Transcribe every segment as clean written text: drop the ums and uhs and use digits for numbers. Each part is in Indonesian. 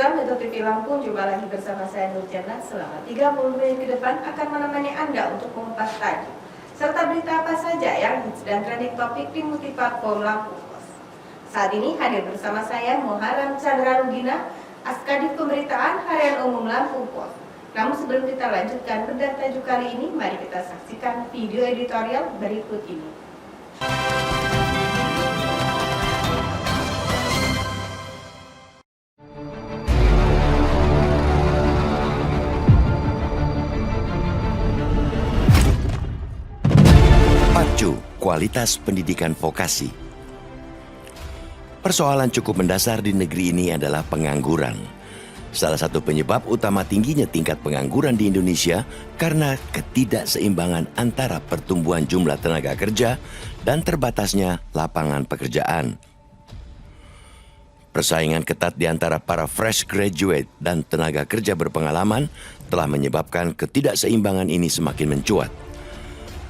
Pemirsa Metro TV Lampung, jumpa lagi bersama saya Nurjana. Selama 30 menit ke depan akan menemani Anda untuk mengupas tajuk serta berita apa saja yang sedang trending topik di multiplatform Lampung Pos. Saat ini hadir bersama saya Muharram Chandra Rugina, Askadif Pemberitaan Harian Umum Lampung Pos. Namun sebelum kita lanjutkan bedah tajuk kali ini, mari kita saksikan video editorial berikut ini. Pacu kualitas pendidikan vokasi. Persoalan cukup mendasar di negeri ini adalah pengangguran. Salah satu penyebab utama tingginya tingkat pengangguran di Indonesia karena ketidakseimbangan antara pertumbuhan jumlah tenaga kerja dan terbatasnya lapangan pekerjaan. Persaingan ketat di antara para fresh graduate dan tenaga kerja berpengalaman telah menyebabkan ketidakseimbangan ini semakin mencuat.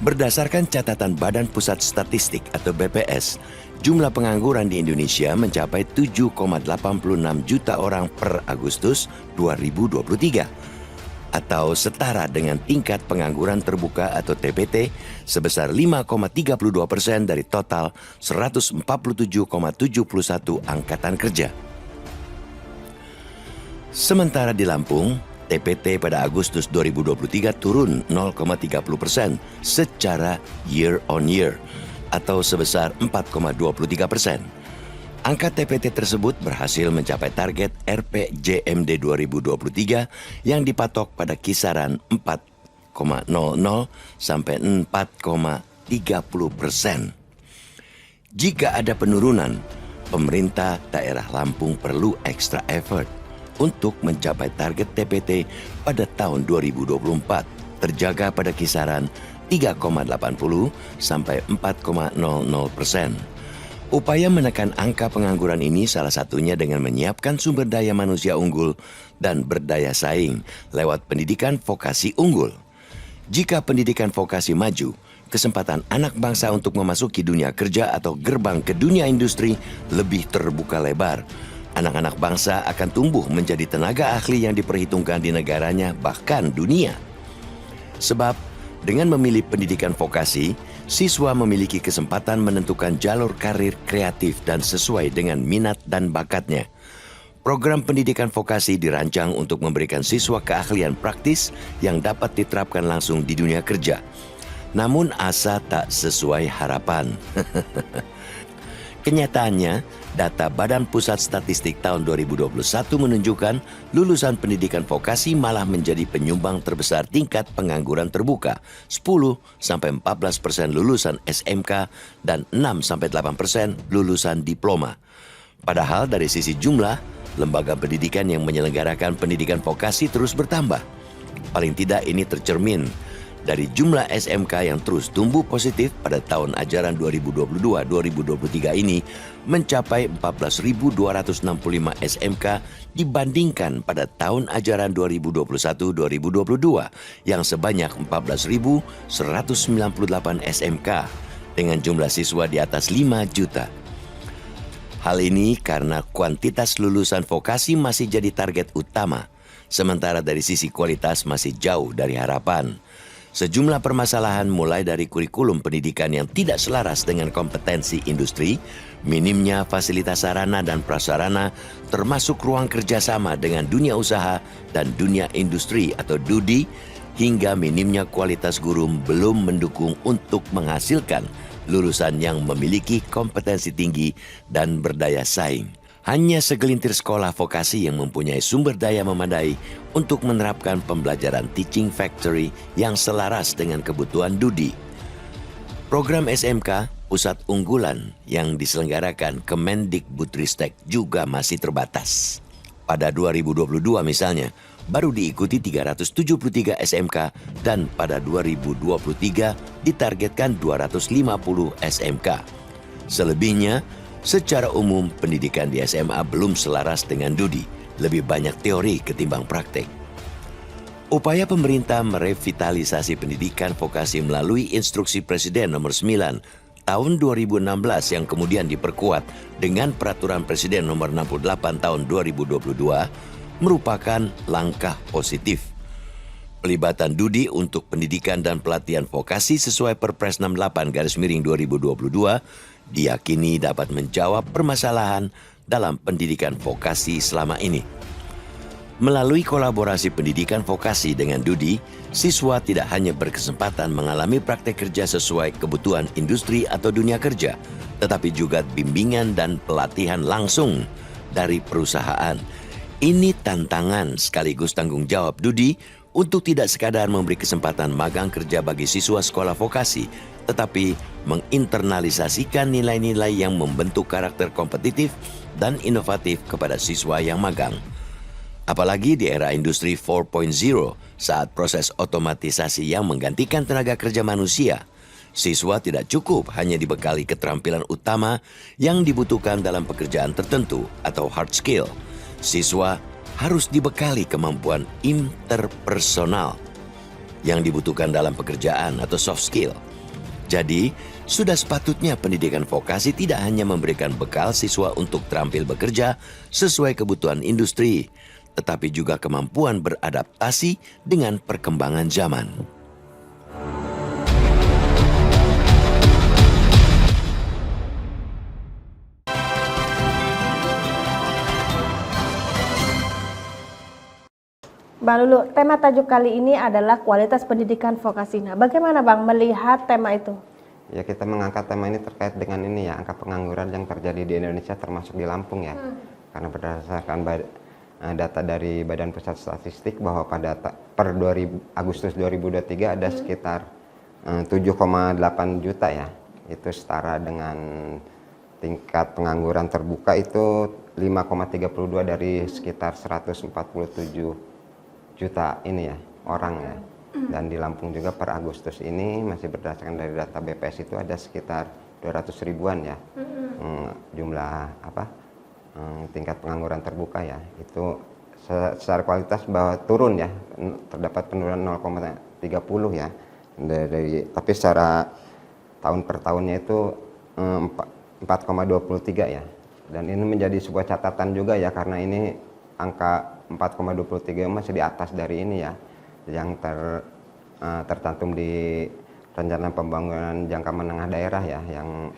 Berdasarkan catatan Badan Pusat Statistik atau BPS, jumlah pengangguran di Indonesia mencapai 7,86 juta orang per Agustus 2023 atau setara dengan tingkat pengangguran terbuka atau TPT sebesar 5,32% dari total 147,71 angkatan kerja. Sementara di Lampung, TPT pada Agustus 2023 turun 0,30% secara year on year atau sebesar 4,23%. Angka TPT tersebut berhasil mencapai target RPJMD 2023 yang dipatok pada kisaran 4,00 sampai 4,30%. Jika ada penurunan, pemerintah daerah Lampung perlu extra effort untuk mencapai target TPT pada tahun 2024 terjaga pada kisaran 3,80 sampai 4,00%. Upaya menekan angka pengangguran ini salah satunya dengan menyiapkan sumber daya manusia unggul dan berdaya saing lewat pendidikan vokasi unggul. Jika pendidikan vokasi maju, kesempatan anak bangsa untuk memasuki dunia kerja atau gerbang ke dunia industri lebih terbuka lebar. Anak-anak bangsa akan tumbuh menjadi tenaga ahli yang diperhitungkan di negaranya bahkan dunia. Sebab dengan memilih pendidikan vokasi, siswa memiliki kesempatan menentukan jalur karir kreatif dan sesuai dengan minat dan bakatnya. Program pendidikan vokasi dirancang untuk memberikan siswa keahlian praktis yang dapat diterapkan langsung di dunia kerja. Namun asa tak sesuai harapan. Kenyataannya, data Badan Pusat Statistik tahun 2021 menunjukkan lulusan pendidikan vokasi malah menjadi penyumbang terbesar tingkat pengangguran terbuka, 10-14% lulusan SMK dan 6-8% lulusan diploma. Padahal dari sisi jumlah, lembaga pendidikan yang menyelenggarakan pendidikan vokasi terus bertambah. Paling tidak ini tercermin dari jumlah SMK yang terus tumbuh positif pada tahun ajaran 2022-2023 ini mencapai 14.265 SMK dibandingkan pada tahun ajaran 2021-2022 yang sebanyak 14.198 SMK dengan jumlah siswa di atas 5 juta. Hal ini karena kuantitas lulusan vokasi masih jadi target utama, sementara dari sisi kualitas masih jauh dari harapan. Sejumlah permasalahan mulai dari kurikulum pendidikan yang tidak selaras dengan kompetensi industri, minimnya fasilitas sarana dan prasarana, termasuk ruang kerjasama dengan dunia usaha dan dunia industri atau DUDI, hingga minimnya kualitas guru belum mendukung untuk menghasilkan lulusan yang memiliki kompetensi tinggi dan berdaya saing. Hanya segelintir sekolah vokasi yang mempunyai sumber daya memadai untuk menerapkan pembelajaran teaching factory yang selaras dengan kebutuhan DUDI. Program SMK, pusat unggulan yang diselenggarakan Kemendikbudristek juga masih terbatas. Pada 2022 misalnya, baru diikuti 373 SMK dan pada 2023 ditargetkan 250 SMK. Selebihnya, secara umum, pendidikan di SMA belum selaras dengan DUDI, lebih banyak teori ketimbang praktek. Upaya pemerintah merevitalisasi pendidikan vokasi melalui Instruksi Presiden Nomor 9 Tahun 2016 yang kemudian diperkuat dengan Peraturan Presiden Nomor 68 Tahun 2022 merupakan langkah positif. Pelibatan Dudi untuk pendidikan dan pelatihan vokasi sesuai Perpres 68/2022 diyakini dapat menjawab permasalahan dalam pendidikan vokasi selama ini. Melalui kolaborasi pendidikan vokasi dengan Dudi, siswa tidak hanya berkesempatan mengalami praktek kerja sesuai kebutuhan industri atau dunia kerja, tetapi juga bimbingan dan pelatihan langsung dari perusahaan. Ini tantangan sekaligus tanggung jawab Dudi untuk tidak sekadar memberi kesempatan magang kerja bagi siswa sekolah vokasi, tetapi menginternalisasikan nilai-nilai yang membentuk karakter kompetitif dan inovatif kepada siswa yang magang. Apalagi di era industri 4.0 saat proses otomatisasi yang menggantikan tenaga kerja manusia, siswa tidak cukup hanya dibekali keterampilan utama yang dibutuhkan dalam pekerjaan tertentu atau hard skill. Siswa harus dibekali kemampuan interpersonal yang dibutuhkan dalam pekerjaan atau soft skill. Jadi, sudah sepatutnya pendidikan vokasi tidak hanya memberikan bekal siswa untuk terampil bekerja sesuai kebutuhan industri, tetapi juga kemampuan beradaptasi dengan perkembangan zaman. Bang Lulu, tema tajuk kali ini adalah kualitas pendidikan vokasi. Nah, bagaimana Bang melihat tema itu? Ya, kita mengangkat tema ini terkait dengan ini ya, angka pengangguran yang terjadi di Indonesia termasuk di Lampung ya. Karena berdasarkan data dari Badan Pusat Statistik bahwa per Agustus 2023 ada sekitar 7,8 juta ya. Itu setara dengan tingkat pengangguran terbuka itu 5,32 dari sekitar 147 juta ini ya orang ya. Dan di Lampung juga per Agustus ini masih berdasarkan dari data BPS itu ada sekitar 200 ribuan ya jumlah tingkat pengangguran terbuka ya. Itu secara kualitas bahwa turun ya, terdapat penurunan 0,30 ya tapi secara tahun per tahunnya itu 4,23 ya. Dan ini menjadi sebuah catatan juga ya, karena ini angka 4,23 masih di atas dari ini ya yang tercantum di rencana pembangunan jangka menengah daerah ya, yang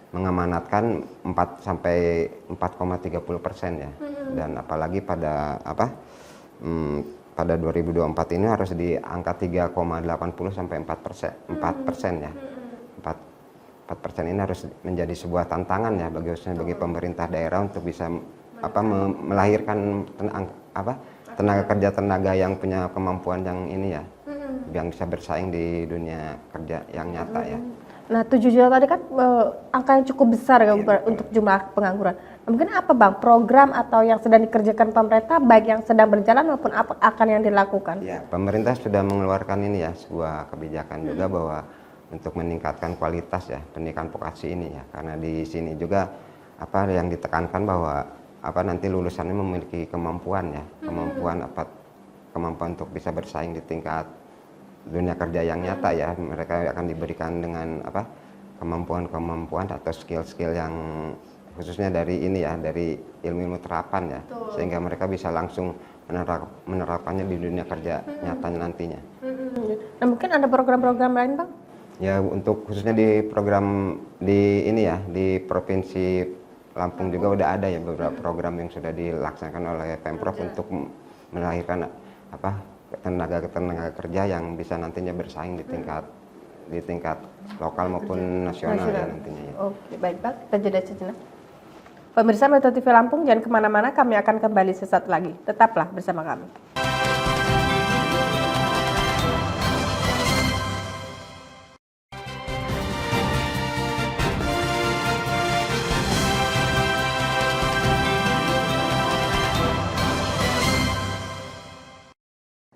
mengamanatkan 4 sampai 4,30% ya. Dan apalagi pada pada 2024 ini harus di angka 3,80 sampai 4% ya. 4% ini harus menjadi sebuah tantangan ya bagi pemerintah daerah untuk bisa melahirkan tenaga yang punya kemampuan yang ini ya, yang bisa bersaing di dunia kerja yang nyata ya. Nah, 7 juta tadi kan angka yang cukup besar kan untuk jumlah pengangguran. Nah, mungkin apa Bang program atau yang sedang dikerjakan pemerintah, baik yang sedang berjalan maupun apa akan yang dilakukan? Ya, pemerintah sudah mengeluarkan ini ya sebuah kebijakan juga bahwa untuk meningkatkan kualitas ya pendidikan vokasi ini ya, karena di sini juga yang ditekankan bahwa nanti lulusannya memiliki kemampuan ya, kemampuan untuk bisa bersaing di tingkat dunia kerja yang nyata ya. Mereka akan diberikan dengan kemampuan atau skill-skill yang khususnya dari ini ya, dari ilmu terapan ya. Sehingga mereka bisa langsung menerapkannya di dunia kerja nyatanya nantinya. Nah, mungkin ada program-program lain Bang? Ya, untuk khususnya di program di ini ya, di Provinsi Lampung juga udah ada ya beberapa program yang sudah dilaksanakan oleh Pemprov untuk melahirkan tenaga kerja yang bisa nantinya bersaing di tingkat lokal maupun nasional ya nantinya ya. Oke, baik Bang, kita jeda sejenak. Pemirsa Metro TV Lampung, jangan kemana-mana, kami akan kembali sesaat lagi. Tetaplah bersama kami.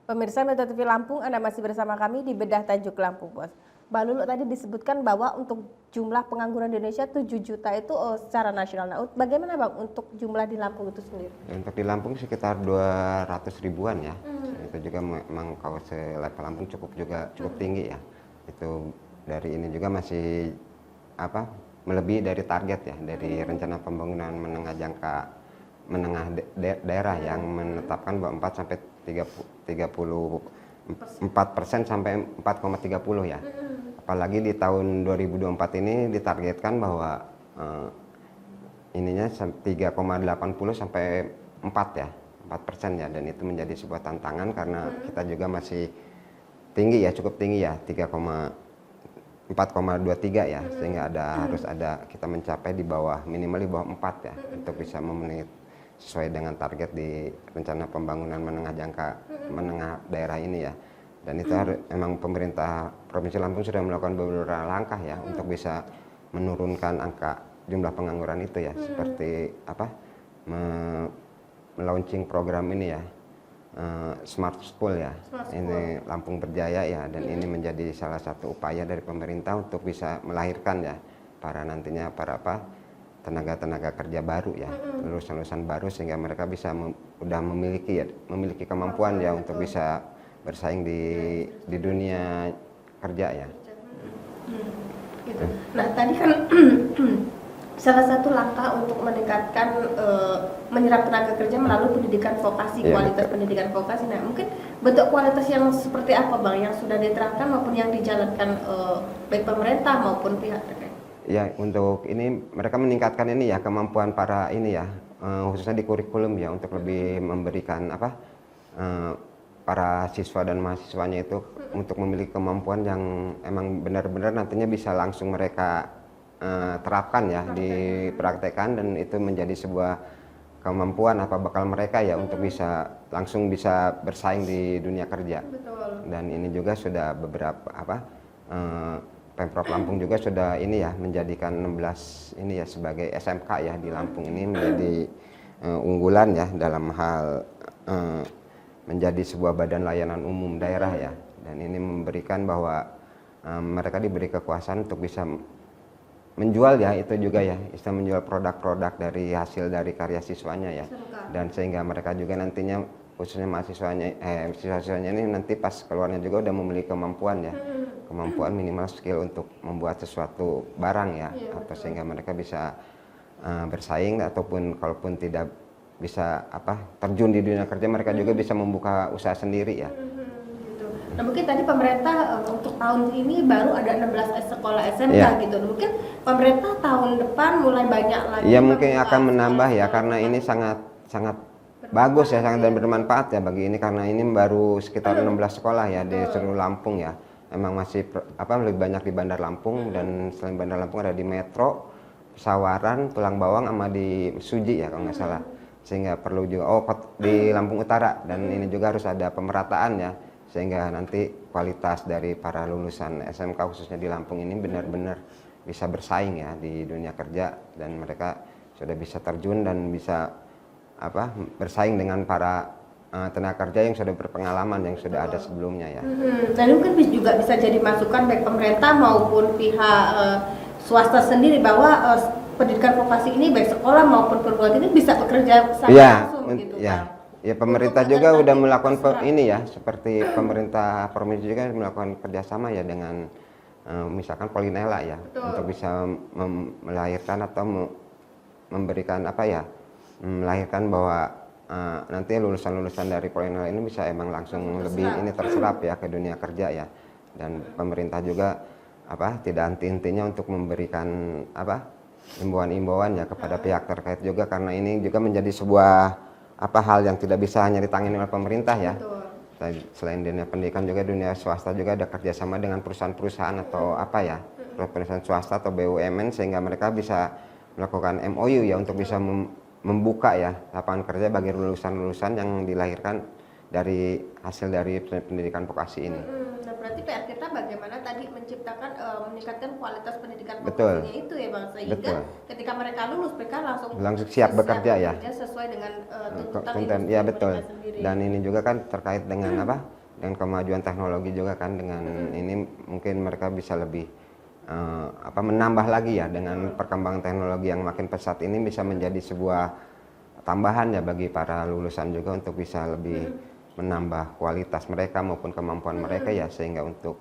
Pemirsa Metro TV Lampung, Anda masih bersama kami di Bedah Tajuk Lampung Bos. Mbak Lulu tadi disebutkan bahwa untuk jumlah pengangguran di Indonesia 7 juta itu secara nasional. Nah, bagaimana Bang untuk jumlah di Lampung itu sendiri? Untuk di Lampung sekitar 200 ribuan ya. Itu juga memang kalau selevel Lampung cukup tinggi ya. Itu dari ini juga masih melebihi dari target ya, dari rencana pembangunan menengah jangka menengah daerah yang menetapkan bahwa 4 sampai 34% sampai 4,30 ya. Apalagi di tahun 2024 ini ditargetkan bahwa ininya 3,80 sampai 4 ya, 4% ya, dan itu menjadi sebuah tantangan karena kita juga masih tinggi ya, cukup tinggi ya, 4,23 ya, sehingga harus ada kita mencapai di bawah, minimal di bawah 4 ya, untuk bisa memenuhi sesuai dengan target di rencana pembangunan menengah daerah ini ya. Dan itu memang pemerintah Provinsi Lampung sudah melakukan beberapa langkah ya untuk bisa menurunkan angka jumlah pengangguran itu ya, seperti launching program ini ya, Smart School ya, ini Lampung Berjaya ya, dan ini menjadi salah satu upaya dari pemerintah untuk bisa melahirkan ya nantinya para tenaga kerja baru ya, lulusan baru, sehingga mereka bisa udah memiliki kemampuan ya untuk bisa bersaing di dunia kerja ya. Gitu. Nah tadi kan salah satu langkah untuk meningkatkan menyerap tenaga kerja melalui pendidikan vokasi, kualitas pendidikan vokasi. Nah mungkin bentuk kualitas yang seperti apa Bang yang sudah diterapkan maupun yang dijalankan baik pemerintah maupun pihak terkait? Ya, untuk ini mereka meningkatkan ini ya kemampuan para ini ya, khususnya di kurikulum ya, untuk lebih memberikan para siswa dan mahasiswanya itu untuk memiliki kemampuan yang emang benar-benar nantinya bisa langsung mereka terapkan ya, dipraktekkan, dan itu menjadi sebuah kemampuan bakal mereka ya untuk langsung bisa bersaing di dunia kerja. Betul. Dan ini juga sudah beberapa Pemprov Lampung juga sudah ini ya menjadikan 16 ini ya sebagai SMK ya di Lampung ini menjadi unggulan ya dalam hal menjadi sebuah badan layanan umum daerah ya, dan ini memberikan bahwa mereka diberi kekuasaan untuk bisa menjual ya, itu juga ya, istilah menjual produk-produk dari hasil dari karya siswanya ya, dan sehingga mereka juga nantinya khususnya siswa-siswanya ini nanti pas keluarnya juga udah memiliki kemampuan ya, kemampuan minimal skill untuk membuat sesuatu barang ya, atau sehingga mereka bisa bersaing, ataupun kalaupun tidak bisa terjun di dunia kerja, mereka juga bisa membuka usaha sendiri ya. Nah mungkin tadi pemerintah untuk tahun ini baru ada 16 sekolah SMK gitu. Mungkin pemerintah tahun depan mulai banyak lagi. Ya mungkin akan menambah ya, karena ini sangat bagus ya, sangat dan bermanfaat ya bagi ini, karena ini baru sekitar 16 sekolah ya di seluruh Lampung ya. Memang masih lebih banyak di Bandar Lampung, dan selain Bandar Lampung ada di Metro, Sawaran, Tulang Bawang, sama di Suji ya kalau nggak salah. Sehingga perlu juga di Lampung Utara, dan ini juga harus ada pemerataan ya, sehingga nanti kualitas dari para lulusan SMK khususnya di Lampung ini benar-benar bisa bersaing ya di dunia kerja, dan mereka sudah bisa terjun dan bisa bersaing dengan para tenaga kerja yang sudah berpengalaman, yang sudah ada sebelumnya ya. Dan mungkin juga bisa jadi masukan baik pemerintah maupun pihak swasta sendiri bahwa pendidikan vokasi ini baik sekolah maupun perguruan tinggi bisa bekerja sama langsung gitu kan. Ya, pemerintah juga udah melakukan ini ya, seperti pemerintah provinsi juga melakon kerjasama ya dengan misalkan Polinela ya. Betul. Untuk bisa melahirkan atau memberikan melahirkan bahwa nanti lulusan-lulusan dari Polinela ini bisa emang langsung lebih ini terserap ya ke dunia kerja ya. Dan pemerintah juga tidak henti-hentinya untuk memberikan imbauan-imbauan ya kepada pihak terkait juga, karena ini juga menjadi sebuah hal yang tidak bisa hanya ditangani oleh pemerintah ya. Betul. Selain dunia pendidikan juga dunia swasta juga ada kerjasama dengan perusahaan-perusahaan atau perusahaan swasta atau BUMN, sehingga mereka bisa melakukan MOU ya untuk bisa membuka ya lapangan kerja bagi lulusan-lulusan yang dilahirkan dari hasil dari pendidikan vokasi ini. Nah berarti PR kita bagaimana tadi menciptakan meningkatkan kualitas pendidikan Betul. vokasinya itu ya Bang, sehingga Betul. ketika mereka lulus mereka langsung siap bekerja ya, sesuai dengan tuntutan ya betul. sendiri. Dan ini juga kan terkait dengan dengan kemajuan teknologi juga kan, dengan ini mungkin mereka bisa lebih menambah lagi ya, dengan perkembangan teknologi yang makin pesat ini bisa menjadi sebuah tambahan ya bagi para lulusan juga untuk bisa lebih menambah kualitas mereka maupun kemampuan mereka ya, sehingga untuk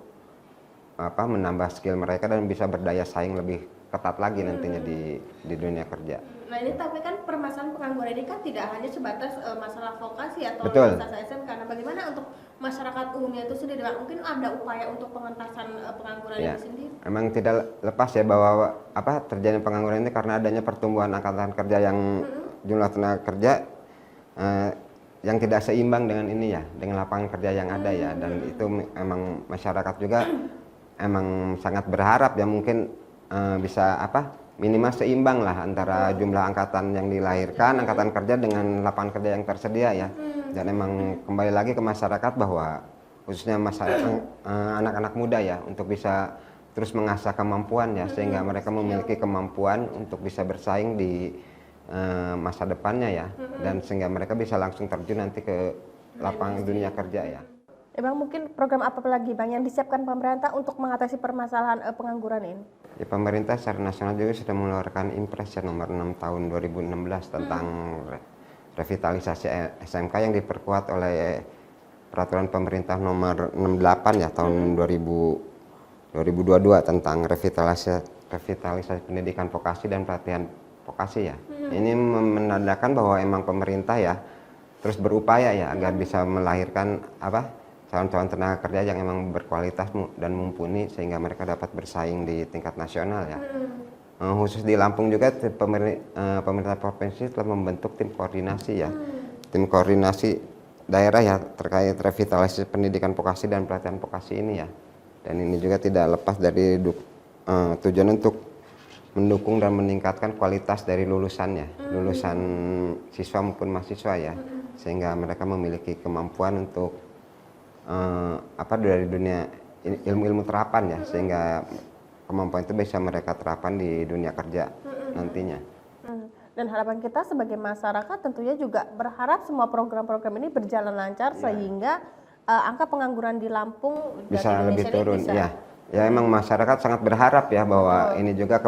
menambah skill mereka dan bisa berdaya saing lebih ketat lagi nantinya di dunia kerja. Nah ini tapi kan permasalahan pengangguran ini kan tidak hanya sebatas masalah vokasi atau Betul. ijazah SMK. Karena bagaimana untuk masyarakat umumnya itu sendiri, Bang? Mungkin ada upaya untuk pengentasan pengangguran Ya, ini sendiri? memang tidak lepas ya bahwa terjadinya pengangguran ini karena adanya pertumbuhan angkatan kerja yang jumlah tenaga kerja yang tidak seimbang dengan ini ya, dengan lapangan kerja yang ada ya, dan itu memang masyarakat juga emang sangat berharap ya mungkin bisa minimal seimbang lah antara jumlah angkatan yang dilahirkan, angkatan kerja dengan lapangan kerja yang tersedia ya. Dan emang kembali lagi ke masyarakat bahwa khususnya masyarakat anak-anak muda ya untuk bisa terus mengasah kemampuan ya sehingga mereka memiliki kemampuan untuk bisa bersaing di masa depannya ya, dan sehingga mereka bisa langsung terjun nanti ke lapangan dunia kerja ya. Bang, mungkin program apa lagi Bang yang disiapkan pemerintah untuk mengatasi permasalahan pengangguran ini? Ya, pemerintah secara nasional juga sudah mengeluarkan Impres ya, nomor 6 tahun 2016 tentang revitalisasi SMK yang diperkuat oleh peraturan pemerintah nomor 68 ya tahun 2022 tentang revitalisasi pendidikan vokasi dan pelatihan vokasi ya. Ini menandakan bahwa emang pemerintah ya terus berupaya ya agar bisa melahirkan calon-calon tenaga kerja yang emang berkualitas dan mumpuni sehingga mereka dapat bersaing di tingkat nasional ya. Khusus di Lampung juga pemerintah provinsi telah membentuk tim koordinasi ya, tim koordinasi daerah ya terkait revitalisasi pendidikan vokasi dan pelatihan vokasi ini ya. Dan ini juga tidak lepas dari tujuan untuk mendukung dan meningkatkan kualitas dari lulusannya, lulusan siswa maupun mahasiswa ya, sehingga mereka memiliki kemampuan untuk dari dunia ilmu-ilmu terapan ya, sehingga kemampuan itu bisa mereka terapkan di dunia kerja nantinya. Dan harapan kita sebagai masyarakat tentunya juga berharap semua program-program ini berjalan lancar sehingga angka pengangguran di Lampung bisa dan lebih Indonesia turun bisa. ya emang masyarakat sangat berharap ya bahwa ini juga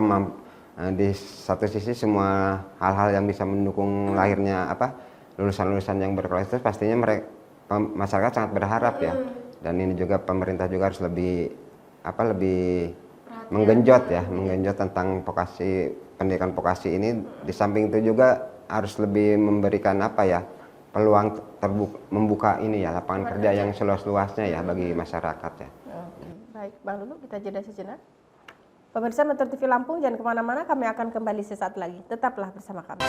di satu sisi semua hal-hal yang bisa mendukung lahirnya lulusan-lulusan yang berkualitas pastinya masyarakat sangat berharap ya, dan ini juga pemerintah juga harus lebih menggenjot tentang pendidikan vokasi ini. Di samping itu juga harus lebih memberikan peluang membuka ini ya lapangan kerja yang seluas-luasnya ya bagi masyarakat ya. Baik, Bang Lulu, kita jeda sejenak. Pemirsa Metro TV Lampung, jangan kemana-mana, kami akan kembali sesaat lagi. Tetaplah bersama kami.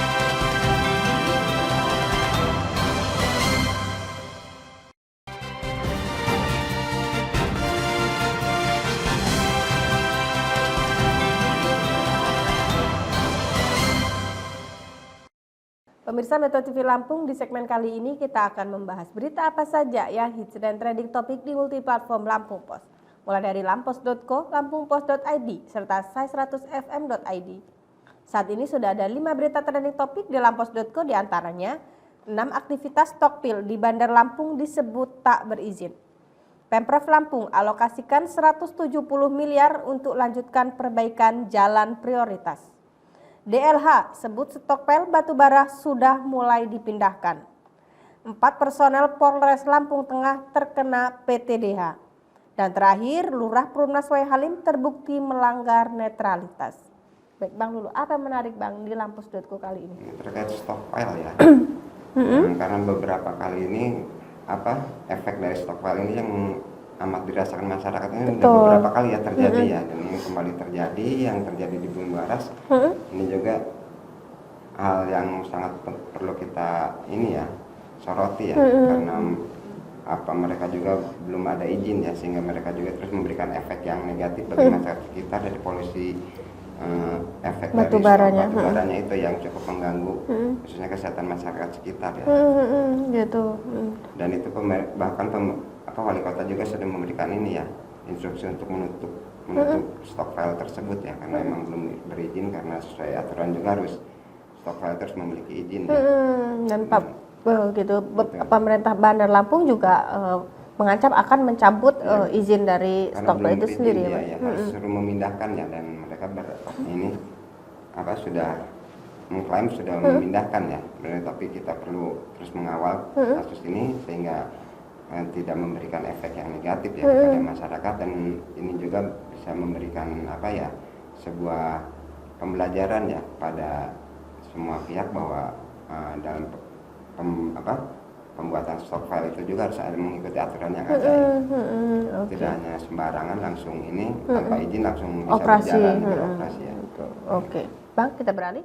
Pemirsa Metro TV Lampung, di segmen kali ini kita akan membahas berita apa saja yang hits dan trending topik di multiplatform Lampung Pos. Mulai dari lampos.co, lampungpos.id, serta sai100fm.id. Saat ini sudah ada 5 berita trending topik di lampos.co, diantaranya 6 aktivitas stokpil di Bandar Lampung disebut tak berizin. Pemprov Lampung alokasikan 170 miliar untuk lanjutkan perbaikan jalan prioritas. DLH sebut stokpil batubara sudah mulai dipindahkan. 4 personel Polres Lampung Tengah terkena PTDH. Dan terakhir, Lurah Perumnas Wai Halim terbukti melanggar netralitas. Baik, Bang Lulu, apa yang menarik Bang di lampus.co kali ini? Terkait stockpile ya. Karena beberapa kali ini efek dari stockpile ini yang amat dirasakan masyarakat ini sudah beberapa kali ya terjadi ya, dan ini kembali terjadi yang terjadi di Bumi Waras. Ini juga hal yang sangat perlu kita soroti ya, karena mereka juga belum ada izin ya, sehingga mereka juga terus memberikan efek yang negatif bagi masyarakat sekitar dari polusi efek batubaranya itu yang cukup mengganggu khususnya kesehatan masyarakat sekitar ya. Gitu. Dan itu bahkan wali kota juga sudah memberikan instruksi untuk menutup stockpile tersebut ya, karena memang belum berizin, karena sesuai aturan juga harus stockpile terus memiliki izin ya. Dan pemerintah Bandar Lampung juga mengancam akan mencabut izin dari stockpile itu sendiri ya, harus suruh memindahkan ya, dan mereka sudah mengklaim sudah memindahkan ya. Tapi kita perlu terus mengawal kasus ini sehingga tidak memberikan efek yang negatif ya kepada masyarakat, dan ini juga bisa memberikan sebuah pembelajaran ya pada semua pihak bahwa dalam pembuatan stok file itu juga harus ada mengikuti aturan yang ada. Tidak hanya sembarangan langsung ini tanpa izin langsung bisa berjalan beroperasi ya. Oke, Bang, kita beralih.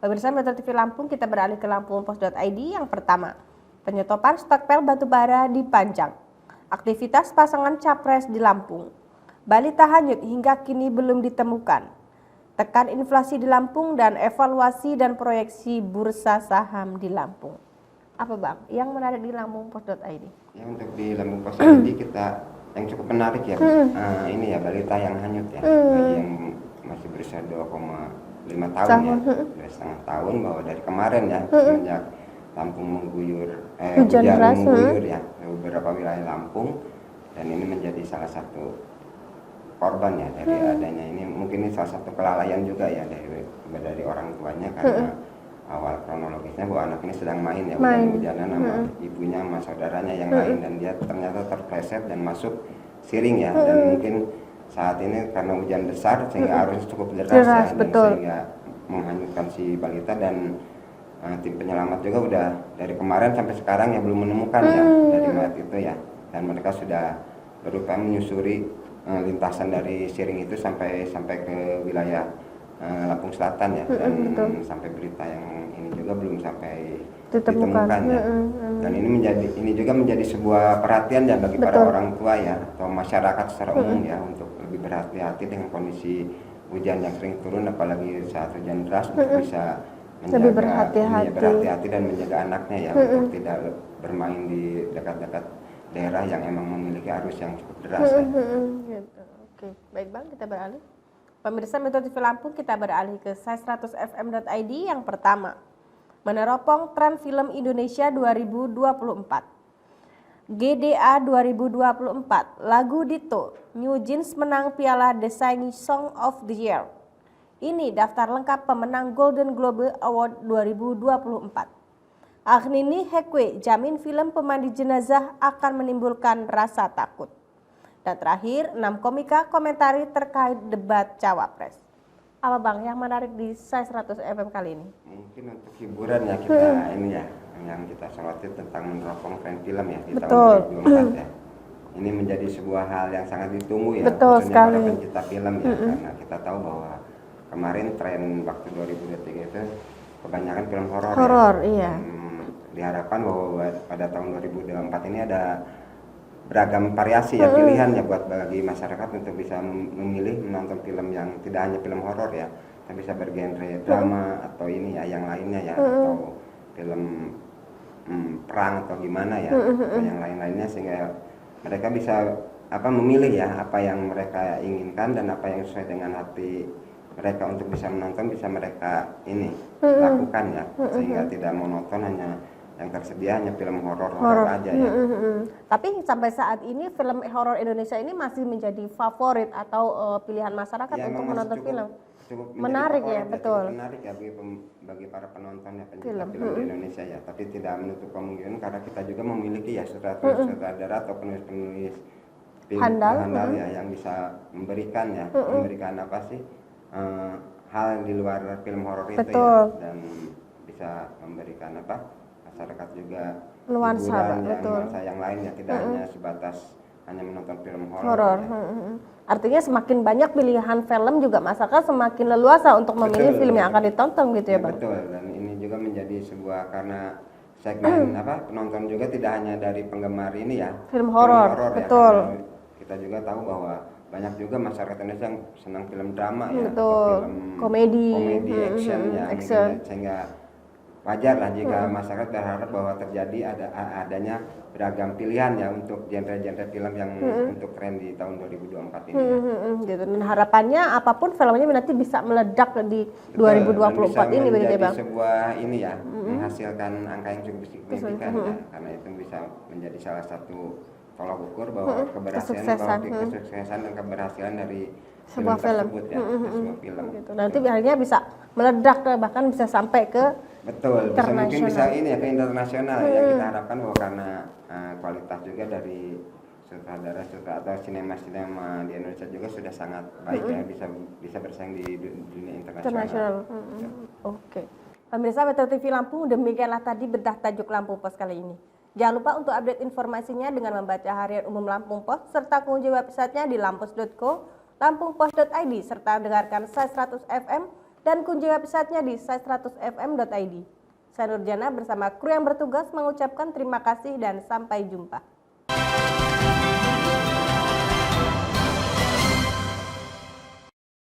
Pemirsa Metro TV Lampung, kita beralih ke lampungpos.id. Yang pertama, penyetopan stok pel batubara dipanjang. Aktivitas pasangan capres di Lampung. Balita hanyut hingga kini belum ditemukan. Tekan inflasi di Lampung dan evaluasi dan proyeksi bursa saham di Lampung. Apa Bang yang menarik di lampungpos.id? Ya, untuk di lampungpos.id kita yang cukup menarik ya, ini ya balita yang hanyut ya, bagi yang masih berusia 2,5 tahun ya, 2,5 tahun, bahwa dari kemarin ya semenjak Lampung mengguyur hujan mengguyur ya beberapa wilayah Lampung, dan ini menjadi salah satu korban ya dari adanya ini. Mungkin ini salah satu kelalaian juga ya dari orang tuanya, karena awal kronologisnya bahwa anak ini sedang main ya, hujan-hujanan sama ibunya sama saudaranya yang lain, dan dia ternyata terpleset dan masuk siring ya, dan mungkin saat ini karena hujan besar sehingga arus cukup deras ya, dan sehingga menghanyutkan si balita. Dan tim penyelamat juga udah dari kemarin sampai sekarang ya belum menemukan ya dari mayat itu ya, dan mereka sudah berupaya menyusuri lintasan dari siring itu sampai ke wilayah Lampung Selatan ya, dan sampai berita yang ini juga belum sampai ditemukan ya. Dan ini juga menjadi sebuah perhatian ya bagi para orang tua ya, atau masyarakat secara umum ya, untuk lebih berhati-hati dengan kondisi hujan yang sering turun, apalagi saat hujan deras, untuk bisa menjaga, lebih berhati-hati dan menjaga anaknya ya, untuk tidak bermain di dekat-dekat daerah yang emang memiliki arus yang cukup deras ya. Oke, baik Bang, kita beralih. Pemirsa Metro TV Lampung, kita beralih ke sai100fm.id. Yang pertama, meneropong tren film Indonesia 2024. GDA 2024, lagu Dito, New Jeans menang piala Desain Song of the Year. Ini daftar lengkap pemenang Golden Globe Award 2024. Agni Hekwe jamin film Pemandi Jenazah akan menimbulkan rasa takut. Dan terakhir, 6 komika komentari terkait debat Cawapres. Apa Bang yang menarik di sai100fm kali ini? Mungkin untuk hiburan ya kita ini ya, yang kita soroti tentang meneropong tren film ya di tahun 2024 ya. Ini menjadi sebuah hal yang sangat ditunggu ya, khususnya para pencipta film ya, karena kita tahu bahwa kemarin tren waktu 2023 itu kebanyakan film horor ya. Iya. Diharapkan bahwa pada tahun 2024 ini ada beragam variasi ya, pilihan ya buat bagi masyarakat untuk bisa memilih menonton film yang tidak hanya film horor ya, tapi bisa bergenre drama atau ini ya yang lainnya ya, atau film perang atau gimana ya, atau yang lain-lainnya, sehingga mereka bisa memilih ya apa yang mereka inginkan dan apa yang sesuai dengan hati mereka untuk bisa menonton, bisa mereka ini lakukan ya, sehingga tidak monoton hanya yang tersedia hanya film horor aja ya. Tapi sampai saat ini film horor Indonesia ini masih menjadi favorit atau pilihan masyarakat ya, untuk menonton film. Cukup menarik ya, betul. Menarik ya bagi para penonton ya, pencipta film di Indonesia ya. Tapi tidak menutup kemungkinan karena kita juga memiliki ya sutradara atau penulis film handal ya, yang bisa memberikan apa sih hal di luar film horor itu ya, dan bisa memberikan masyarakat juga nuansa yang lain ya, tidak hanya sebatas hanya menonton film horor. Ya. Artinya semakin banyak pilihan film juga masyarakat semakin leluasa untuk memilih film yang akan ditonton gitu ya Bang. Betul, dan ini juga menjadi sebuah karena segmen penonton juga tidak hanya dari penggemar ini ya film horor betul ya, kita juga tahu bahwa banyak juga masyarakat Indonesia yang senang film drama ya, betul. Film komedi action ya, sehingga wajar lah jika masyarakat berharap bahwa terjadi adanya beragam pilihan ya untuk genre-genre film yang untuk tren di tahun 2024 ini. Gitu. Dan harapannya apapun filmnya nanti bisa meledak di 2024 ini begitu ya Bang. Sebuah ini ya menghasilkan angka yang cukup signifikan ya, karena itu bisa menjadi salah satu tolak ukur bahwa kesuksesan dan keberhasilan dari sebuah film tersebut ya, sebuah film. Gitu. Nanti akhirnya bisa meledak bahkan bisa sampai ke bisa mungkin bisa ini ya ke internasional ya. Kita harapkan bahwa karena kualitas juga dari sutradara atau sinema di Indonesia juga sudah sangat baik ya, bisa bersaing di dunia internasional. Oke. Pemirsa Metro TV Lampung, demikianlah tadi bedah tajuk Lampung Pos kali ini. Jangan lupa untuk update informasinya dengan membaca Harian Umum Lampung Pos serta kunjungi websitenya di lampus.co, lampungpos.id serta dengarkan Sai 100 FM dan kunjungi websitenya di sai100fm.id. Saya Nurjana bersama kru yang bertugas mengucapkan terima kasih dan sampai jumpa.